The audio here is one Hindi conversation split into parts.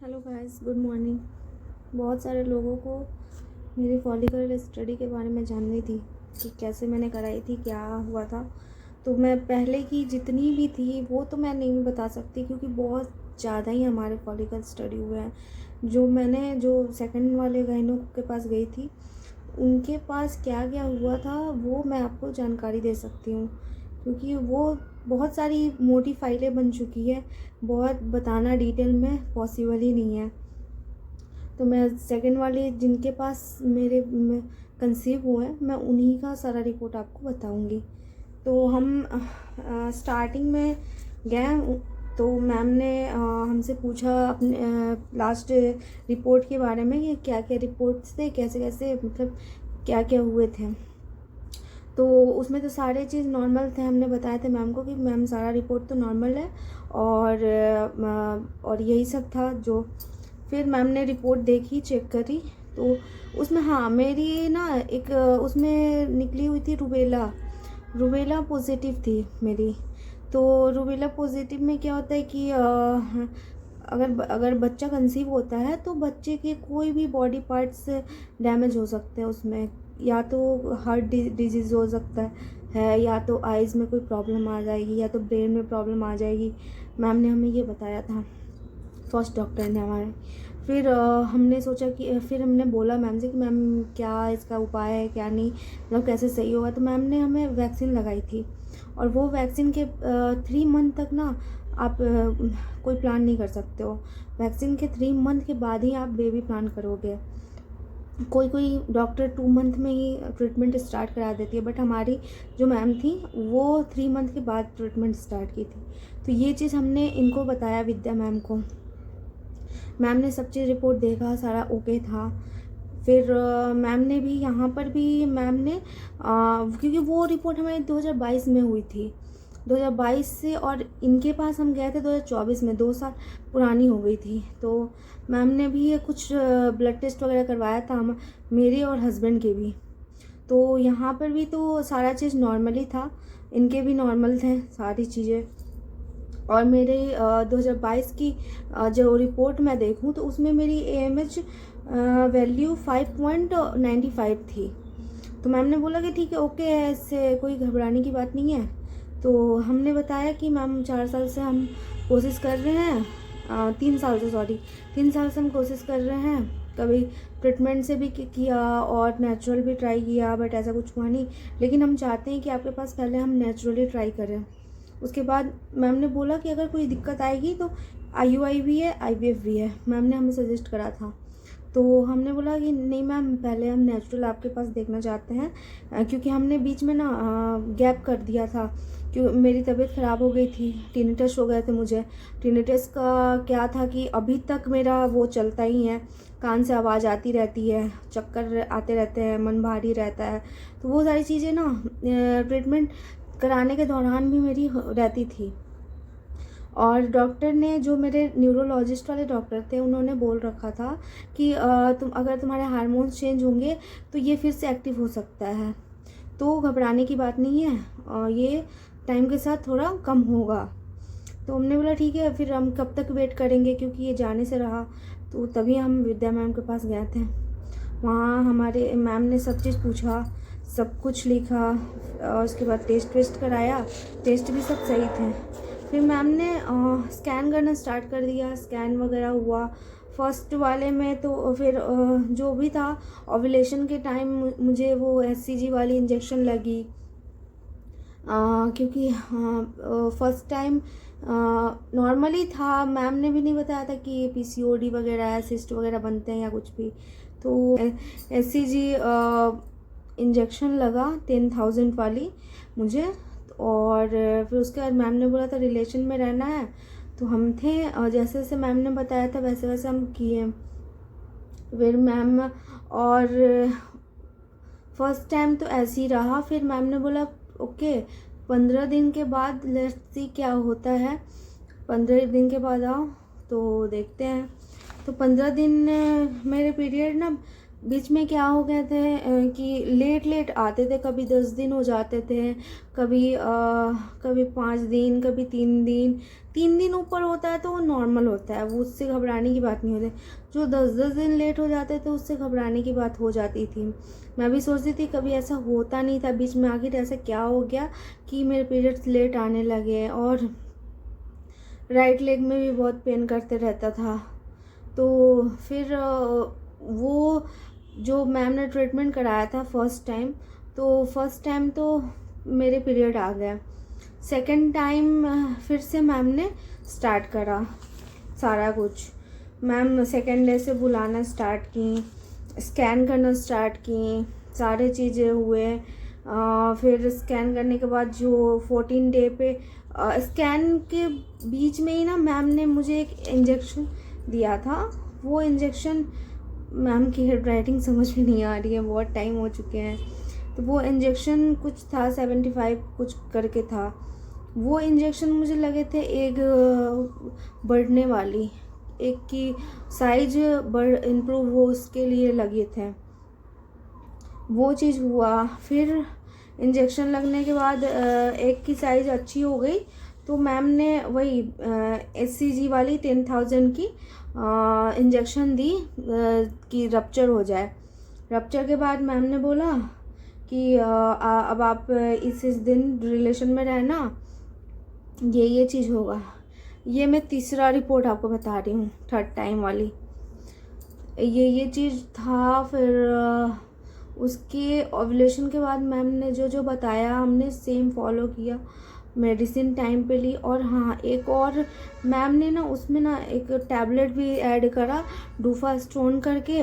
Hello guys, good morning. बहुत सारे लोगों को मेरी फॉलिकल स्टडी के बारे में जाननी थी कि कैसे मैंने कराई थी, क्या हुआ था। तो मैं पहले की जितनी भी थी वो तो मैं नहीं बता सकती क्योंकि बहुत ज़्यादा ही हमारे फॉलिकल स्टडी हुए हैं। जो सेकंड वाले गाइनों के पास गई थी उनके पास क्या क्या हुआ था वो मैं आपको जानकारी दे सकती हूँ क्योंकि वो बहुत सारी मोटी फाइलें बन चुकी है। बहुत बताना डिटेल में पॉसिबल ही नहीं है। तो मैं सेकंड वाले जिनके पास मेरे कंसीव हुए हैं मैं उन्हीं का सारा रिपोर्ट आपको बताऊंगी। तो हम स्टार्टिंग में गए तो मैम ने हमसे पूछा अपने लास्ट रिपोर्ट के बारे में कि क्या क्या रिपोर्ट्स थे, कैसे कैसे मतलब क्या क्या हुए थे। तो उसमें तो सारे चीज़ नॉर्मल थे। हमने बताया था मैम को कि मैम सारा रिपोर्ट तो नॉर्मल है और यही सब था। जो फिर मैम ने रिपोर्ट देखी, चेक करी तो उसमें हाँ मेरी ना एक उसमें निकली हुई थी रूबेला पॉजिटिव थी मेरी। तो रूबेला पॉजिटिव में क्या होता है कि अगर बच्चा कंसीव होता है तो बच्चे के कोई भी बॉडी पार्ट्स डैमेज हो सकते हैं उसमें, या तो हार्ट डिजीज़ हो सकता है या तो आइज़ में कोई प्रॉब्लम आ जाएगी या तो ब्रेन में प्रॉब्लम आ जाएगी। मैम ने हमें ये बताया था, फर्स्ट डॉक्टर ने हमारे। फिर हमने सोचा कि फिर हमने बोला मैम से कि मैम क्या इसका उपाय है, क्या नहीं, मतलब कैसे सही होगा। तो मैम ने हमें वैक्सीन लगाई थी और वो वैक्सीन के 3 मंथ तक ना आप कोई प्लान नहीं कर सकते हो। वैक्सीन के 3 मंथ के बाद ही आप बेबी प्लान करोगे। कोई डॉक्टर 2 मंथ में ही ट्रीटमेंट स्टार्ट करा देती है, बट हमारी जो मैम थी वो 3 मंथ के बाद ट्रीटमेंट स्टार्ट की थी। तो ये चीज़ हमने इनको बताया, विद्या मैम को। मैम ने सब चीज़ रिपोर्ट देखा, सारा ओके था। फिर मैम ने भी यहाँ पर भी मैम ने क्योंकि वो रिपोर्ट हमारी 2022 में हुई थी, 2022 से, और इनके पास हम गए थे 2024 में, 2 साल पुरानी हो गई थी। तो मैम ने भी ये कुछ ब्लड टेस्ट वगैरह करवाया था हम, मेरे और हस्बैंड के भी। तो यहाँ पर भी तो सारा चीज़ नॉर्मल ही था, इनके भी नॉर्मल थे सारी चीज़ें। और मेरे 2022 की जो रिपोर्ट मैं देखूं तो उसमें मेरी AMH वैल्यू 5.95 थी। तो मैम ने बोला कि ठीक है, ओके है, इससे कोई घबराने की बात नहीं है। तो हमने बताया कि मैम 4 साल से हम कोशिश कर रहे हैं, 3 साल से, सॉरी 3 साल से हम कोशिश कर रहे हैं। कभी ट्रीटमेंट से भी किया और नेचुरल भी ट्राई किया, बट ऐसा कुछ हुआ नहीं। लेकिन हम चाहते हैं कि आपके पास पहले हम नेचुरली ट्राई करें। उसके बाद मैम ने बोला कि अगर कोई दिक्कत आएगी तो IUI भी है, IVF भी है, मैम ने हमें सजेस्ट करा था। तो हमने बोला कि नहीं मैम, पहले हम नेचुरल आपके पास देखना चाहते हैं क्योंकि हमने बीच में ना गैप कर दिया था क्यों मेरी तबीयत ख़राब हो गई थी, टिनिटस हो गए थे मुझे। टिनिटस का क्या था कि अभी तक मेरा वो चलता ही है, कान से आवाज़ आती रहती है, चक्कर आते रहते हैं, मन भारी रहता है। तो वो सारी चीज़ें ना ट्रीटमेंट कराने के दौरान भी मेरी रहती थी। और डॉक्टर ने, जो मेरे न्यूरोलॉजिस्ट वाले डॉक्टर थे, उन्होंने बोल रखा था कि अगर तुम्हारे हार्मोन्स चेंज होंगे तो ये फिर से एक्टिव हो सकता है, तो घबराने की बात नहीं है, और ये टाइम के साथ थोड़ा कम होगा। तो हमने बोला ठीक है, फिर हम कब तक वेट करेंगे क्योंकि ये जाने से रहा। तो तभी हम विद्या मैम के पास गए थे। वहाँ हमारे मैम ने सब चीज़ पूछा, सब कुछ लिखा, और उसके बाद टेस्ट वेस्ट कराया, टेस्ट भी सब सही थे। फिर मैम ने स्कैन करना स्टार्ट कर दिया, स्कैन वगैरह हुआ फर्स्ट वाले में। तो फिर जो भी था, ओव्यूलेशन के टाइम मुझे वो HCG वाली इंजेक्शन लगी क्योंकि फर्स्ट टाइम नॉर्मली था। मैम ने भी नहीं बताया था कि PCOD वगैरह है, सिस्ट वगैरह बनते हैं या कुछ भी। तो HCG इंजेक्शन लगा 10,000 वाली मुझे। और फिर उसके बाद मैम ने बोला था रिलेशन में रहना है, तो हम थे, और जैसे जैसे मैम ने बताया था वैसे वैसे हम किए। फिर मैम, और फर्स्ट टाइम तो ऐसे ही रहा। फिर मैम ने बोला ओके, 15 दिन के बाद लेट्स सी क्या होता है, 15 दिन के बाद आओ तो देखते हैं। तो 15 दिन मेरे पीरियड ना बीच में क्या हो गए थे कि लेट लेट आते थे, कभी 10 दिन हो जाते थे, कभी 5 दिन, कभी 3 दिन। 3 दिन ऊपर होता है तो वो नॉर्मल होता है, वो उससे घबराने की बात नहीं होती। जो 10-10 दिन लेट हो जाते थे उससे घबराने की बात हो जाती थी। मैं भी सोचती थी कभी ऐसा होता नहीं था, बीच में आखिर ऐसा क्या हो गया कि मेरे पीरियड्स लेट आने लगे। और राइट लेग में भी बहुत पेन करते रहता था। तो फिर वो जो मैम ने ट्रीटमेंट कराया था फर्स्ट टाइम तो मेरे पीरियड आ गया। सेकंड टाइम फिर से मैम ने स्टार्ट करा सारा कुछ। मैम सेकंड डे से बुलाना स्टार्ट की, स्कैन करना स्टार्ट की, सारे चीज़ें हुए। फिर स्कैन करने के बाद जो 14 डे पे स्कैन के बीच में ही ना मैम ने मुझे एक इंजेक्शन दिया था। वो इंजेक्शन, मैम की हेड राइटिंग समझ में नहीं आ रही है, बहुत टाइम हो चुके हैं। तो वो इंजेक्शन कुछ था 75 कुछ करके था। वो इंजेक्शन मुझे लगे थे एक बढ़ने वाली, एक की साइज इम्प्रूव हो उसके लिए लगे थे। वो चीज़ हुआ। फिर इंजेक्शन लगने के बाद एक की साइज़ अच्छी हो गई तो मैम ने वही SCG वाली 10,000 की इंजेक्शन दी कि रप्चर हो जाए। रप्चर के बाद मैम ने बोला कि अब आप इस दिन रिलेशन में रहना, ये चीज़ होगा। ये मैं तीसरा रिपोर्ट आपको बता रही हूँ, थर्ड टाइम वाली। ये चीज़ था। फिर उसके ओव्यूलेशन के बाद मैम ने जो जो बताया हमने सेम फॉलो किया, मेडिसिन टाइम पे ली। और हाँ, एक और मैम ने ना उसमें ना एक टैबलेट भी ऐड करा डूफास्टोन करके।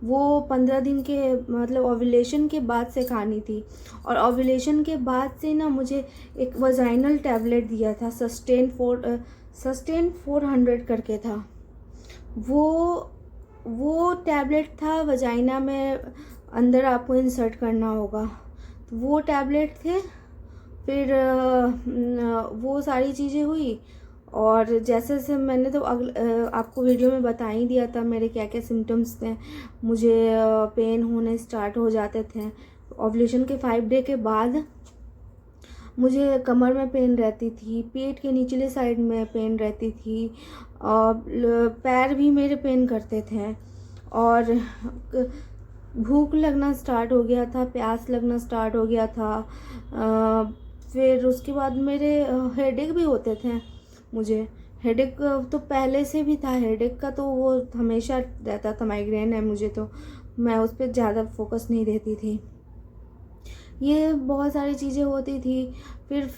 वो 15 दिन के मतलब ओव्यूलेशन के बाद से खानी थी। और ओव्यूलेशन के बाद से ना मुझे एक वजाइनल टैबलेट दिया था, सस्टेन 400 करके था। वो टैबलेट था वजाइना में अंदर आपको इंसर्ट करना होगा, तो वो टैबलेट थे। फिर वो सारी चीज़ें हुई। और जैसे जैसे मैंने तो आपको वीडियो में बता ही दिया था मेरे क्या क्या सिम्टम्स थे। मुझे पेन होने स्टार्ट हो जाते थे। ओव्यूलेशन के 5 डे के बाद मुझे कमर में पेन रहती थी, पेट के निचले साइड में पेन रहती थी, और पैर भी मेरे पेन करते थे। और भूख लगना स्टार्ट हो गया था, प्यास लगना स्टार्ट हो गया था। फिर उसके बाद मेरे हेडेक भी होते थे। मुझे हेडेक तो पहले से भी था, हेडेक का तो वो हमेशा रहता था, माइग्रेन है मुझे तो मैं उस पर ज़्यादा फोकस नहीं देती थी। ये बहुत सारी चीज़ें होती थी। फिर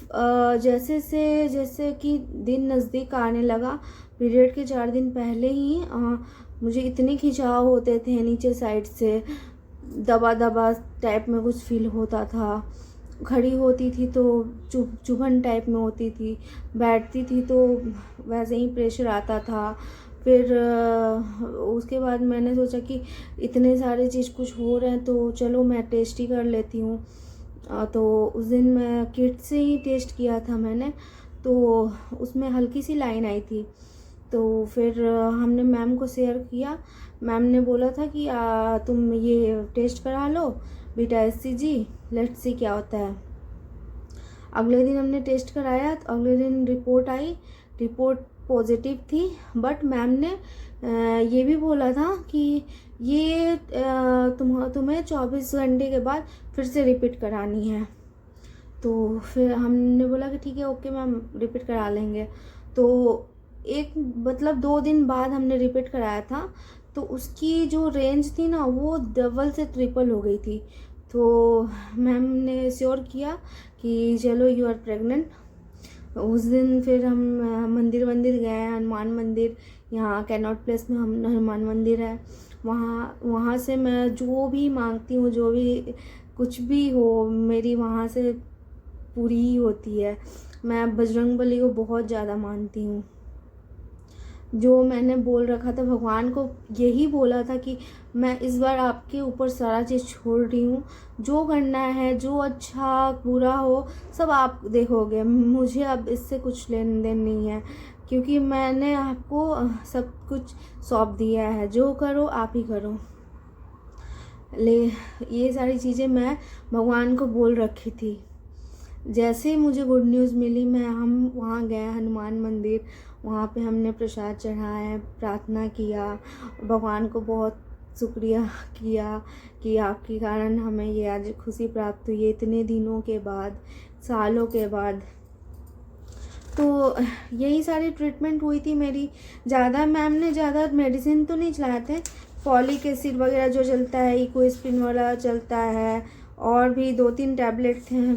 जैसे कि दिन नज़दीक आने लगा, पीरियड के 4 दिन पहले ही मुझे इतने खिंचाव होते थे नीचे साइड से, दबा दबा टाइप में कुछ फील होता था। खड़ी होती थी तो चुभन टाइप में होती थी, बैठती थी तो वैसे ही प्रेशर आता था। फिर उसके बाद मैंने सोचा कि इतने सारे चीज़ कुछ हो रहे हैं तो चलो मैं टेस्ट ही कर लेती हूँ। तो उस दिन मैं किट से ही टेस्ट किया था मैंने, तो उसमें हल्की सी लाइन आई थी। तो फिर हमने मैम को शेयर किया। मैम ने बोला था कि तुम ये टेस्ट करा low beta SCG, let's see क्या होता है। अगले दिन हमने टेस्ट कराया तो अगले दिन रिपोर्ट आई, रिपोर्ट पॉजिटिव थी। बट मैम ने ये भी बोला था कि ये तुम्हें 24 घंटे के बाद फिर से रिपीट करानी है। तो फिर हमने बोला कि ठीक है, ओके मैम, रिपीट करा लेंगे। तो एक मतलब 2 दिन बाद हमने रिपीट कराया था, तो उसकी जो रेंज थी ना वो डबल से ट्रिपल हो गई थी। तो मैम ने श्योर किया कि चलो यू आर प्रेग्नेंट। उस दिन फिर हम मंदिर गए, हनुमान मंदिर, यहाँ कैनॉट प्लेस में हम हनुमान मंदिर है, वहाँ से मैं जो भी मांगती हूँ, जो भी कुछ भी हो मेरी वहाँ से पूरी ही होती है। मैं बजरंगबली को बहुत ज़्यादा मानती हूँ। जो मैंने बोल रखा था भगवान को, यही बोला था कि मैं इस बार आपके ऊपर सारा चीज़ छोड़ रही हूँ, जो करना है, जो अच्छा बुरा हो सब आप देखोगे, मुझे अब इससे कुछ लेन देन नहीं है, क्योंकि मैंने आपको सब कुछ सौंप दिया है, जो करो आप ही करो। ले ये सारी चीज़ें मैं भगवान को बोल रखी थी। जैसे ही मुझे गुड न्यूज़ मिली, हम वहाँ गए हनुमान मंदिर, वहाँ पे हमने प्रसाद चढ़ाया, प्रार्थना किया, भगवान को बहुत शुक्रिया किया कि आपके कारण हमें ये आज खुशी प्राप्त हुई है इतने दिनों के बाद, सालों के बाद। तो यही सारी ट्रीटमेंट हुई थी मेरी। ज़्यादा मैम ने ज़्यादा मेडिसिन तो नहीं चलाए थे, फॉलिक एसिड वगैरह जो चलता है, इकोस्प्रिन वाला चलता है, और भी 2-3 टैबलेट थे,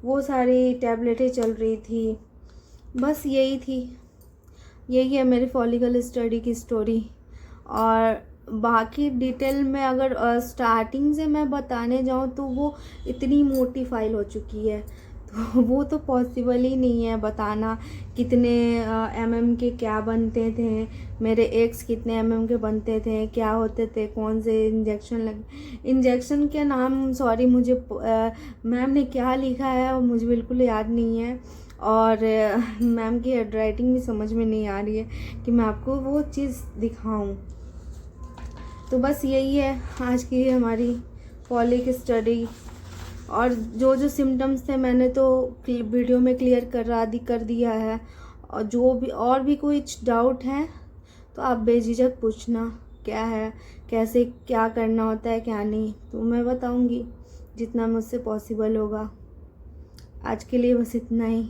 वो सारी टैबलेटें चल रही थी। बस यही है मेरी फॉलिकल स्टडी की स्टोरी। और बाकी डिटेल में अगर स्टार्टिंग से मैं बताने जाऊँ तो वो इतनी मोटी फाइल हो चुकी है, तो वो तो पॉसिबल ही नहीं है बताना कितने mm के क्या बनते थे, मेरे एक्स कितने mm के बनते थे, क्या होते थे, कौन से इंजेक्शन के नाम, सॉरी मुझे मैम ने क्या लिखा है और मुझे बिल्कुल याद नहीं है, और मैम की हैंडराइटिंग भी समझ में नहीं आ रही है कि मैं आपको वो चीज़ दिखाऊं। तो बस यही है आज की हमारी फॉलिक स्टडी। और जो सिम्टम्स थे मैंने तो वीडियो में क्लियर कर दिया है, और और भी कोई डाउट है तो आप बेझिझक पूछना, क्या है, कैसे क्या करना होता है क्या नहीं, तो मैं बताऊंगी जितना मुझसे पॉसिबल होगा। आज के लिए बस इतना ही।